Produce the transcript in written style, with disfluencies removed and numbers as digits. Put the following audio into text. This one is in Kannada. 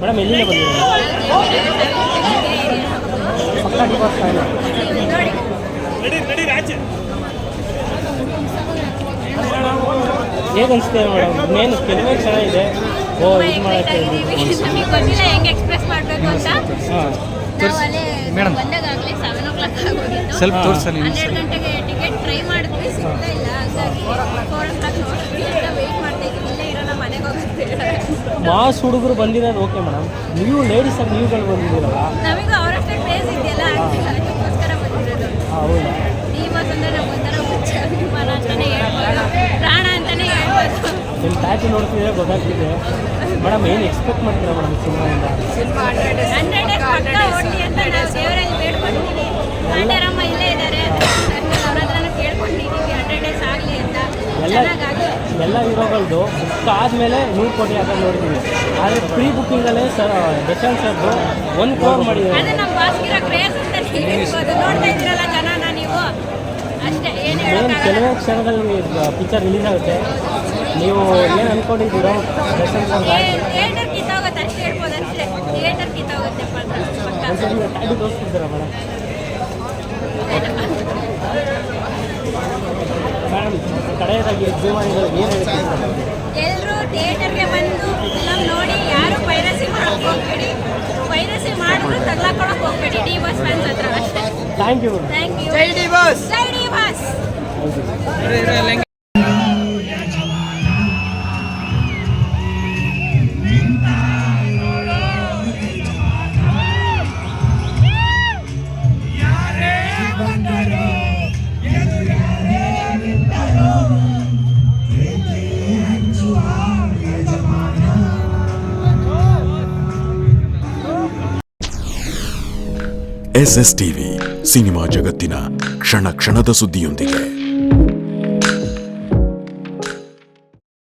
ಮೇಡಮ್ ಎಲ್ಲಿಂದ ಬಂದಿದ್ದೀರಾ? ಪಕ್ಕ ಡಿವೋರ್ಸ್ ಆಗಿದೆ. ಹೇಗೆ ಅನಿಸ್ತೇವೆ ಮೇಡಮ್? ಮೇನ್ ಕೆಲವೇ ಚೆನ್ನಾಗಿದೆ. ಇದು ಮಾಡೋಕ್ಕೆ ನಮಗೆ ಗೊತ್ತಿಲ್ಲ ಹೆಂಗೆ ಎಕ್ಸ್ಪ್ರೆಸ್ ಮಾಡಬೇಕು ಅಂತ. ಮೇಡಮ್ ಬಂದಾಗಲೇ 7 o'clock ಆಗೋಗಿತ್ತು. ಸ್ವಲ್ಪ ತೋರಿಸಲಿ. 12 ಗಂಟೆಗೆ ಟಿಕೆಟ್ ಟ್ರೈ ಮಾಡಿದ್ವಿ, ಸಿಗ್ತಾ ಇಲ್ಲ. ಹಾಗಾಗಿ 4 o'clock ನೋಡ್ತೀವಿ ಅಂತ ವೆಯ್ಟ್ ಮಾಡ್ತಾ ಇದ್ದೀವಿ. ಇಲ್ಲೇ ಇರೋಣ, ಮನೆಗೆ ಹೋಗುತ್ತೆ. ಮಾಸ್ ಹುಡುಗರು ಬಂದಿರೋದು ಓಕೆ ಮೇಡಮ್, ನೀವು ಲೇಡೀಸ್ ಆಗಿ ನೀವುಗಳು ಬಂದಿದ್ದೀರಲ್ಲ, ನಮಗೂ ಅವರಷ್ಟೇ ಕ್ರೇಜ್ ಇದೆಯಲ್ಲ, ಅದಕ್ಕೋಸ್ಕರ ಬಂದಿರೋದು. ಹೌದಾ? ಈ ಬಸ್ ಅಂದರೆ ನಮ್ಗೆ ಒಂಥರ ಹುಚ್ಚ ಅಭಿಮಾನ ಅಂತಲೇ ಹೇಳ್ಬೋದು, ಪ್ರಾಣ ಅಂತಲೇ ಹೇಳ್ಬೋದು. ನಿಮ್ಮ ಟ್ಯಾಟು ನೋಡ್ತಿದ್ರೆ ಗೊತ್ತಾಗ್ತಿದೆ ಮೇಡಮ್. ಏನು ಎಕ್ಸ್ಪೆಕ್ಟ್ ಮಾಡ್ತೀರಾ ಮೇಡಮ್ ಸಿನಿಮಾಯಿಂದ? 100 days ಪಕ್ಕ ಓಡಲಿ ಅಂತ ನಾವು ದೇವರಲ್ಲಿ ಬೇಡ್ಕೊಂಡಿದ್ದೀವಿ. ಪಾಂಡರಮ್ಮ ಇಲ್ಲೇ ಇದ್ದಾರೆ, ಅವ್ರ ಹತ್ರನೂ ಕೇಳ್ಕೊಂಡಿದ್ದೀವಿ 100 days ಆಗಲಿ ಅಂತ. ಚೆನ್ನಾಗಾಗಲಿ. ಎಲ್ಲ ಹೀರೋಗಳದ್ದು ಬುಕ್ ಆದಮೇಲೆ 100 ಕೋಟಿ ಆಗೋದು ನೋಡಿದ್ದೀವಿ. ಆದರೆ ಪ್ರೀ ಬುಕ್ಕಿಂಗಲ್ಲೇ ಸರ್ ಯಶವಂತ್ ಸರ್ದು 1 crore ಮಾಡಿದ್ದಾರೆ. ಅದು ನಮ್ಮ ಬಾಸ್ಗಿರೋ ಕ್ರೇಜ್ ಅಂತ ಹೇಳ್ಬೋದು. ನೋಡ್ತಾ ಇದ್ದೀರಲ್ಲ ಜನನ ನೀವು, ಅಷ್ಟೇ. ಏನು ಹೇಳೋಕ್ಕಾಗಲ್ಲ. ಕೆಲವೇ ಕ್ಷಣದಲ್ಲಿ ಪಿಕ್ಚರ್ ರಿಲೀಸ್ ಆಗುತ್ತೆ. ನೀವು ಏನು ಅಂದ್ಕೊಂಡಿದ್ದೀರೋ ಯಶವಂತ್ ಸರ್ ಥಿಯೇಟರ್ ಕಿತ್ತೋಗುತ್ತೆ ಅಷ್ಟೇ ಹೇಳ್ಬೋದು. ಅಷ್ಟೇ ಥಿಯೇಟರ್ ಕಿತ್ತೋಗುತ್ತೆ ಪಕ್ಕ. Tattoo ತೋರಿಸ್ತಿದ್ದೀರಾ madam? ಮೇಡಮ್ ಕಡೆಯದಾಗಿ ಅಭಿಮಾನಿಗಳು ಏನು ಹೇಳ್ತಿದ್ದಾರೆ? ಎಲ್ಲರೂ ಥಿಯೇಟರ್ಗೆ ಬಂದು ಫಿಲಮ್ ನೋಡಿ, ಯಾರು ಪೈರಸಿ ಮಾಡೋಕ್ಕೆ ಹೋಗ್ಬೇಡಿ. ಪೈರಸಿ ಮಾಡಿದ್ರು ತಗ್ಲಾಕೊಳಕ್ಕೆ ಹೋಗ್ಬೇಡಿ. ಡಿ ಬಾಸ್ ಫ್ಯಾನ್ಸ್ ಹತ್ರ ಅಷ್ಟೇ. Thank you. Thank you. ಜೈ ಡಿ ಬಾಸ್. ಜೈ D boss. SS TV cinema ಜಗತ್ತಿನ ಕ್ಷಣ ಕ್ಷಣದ ಸುದ್ದಿಯೊಂದಿಗೆ.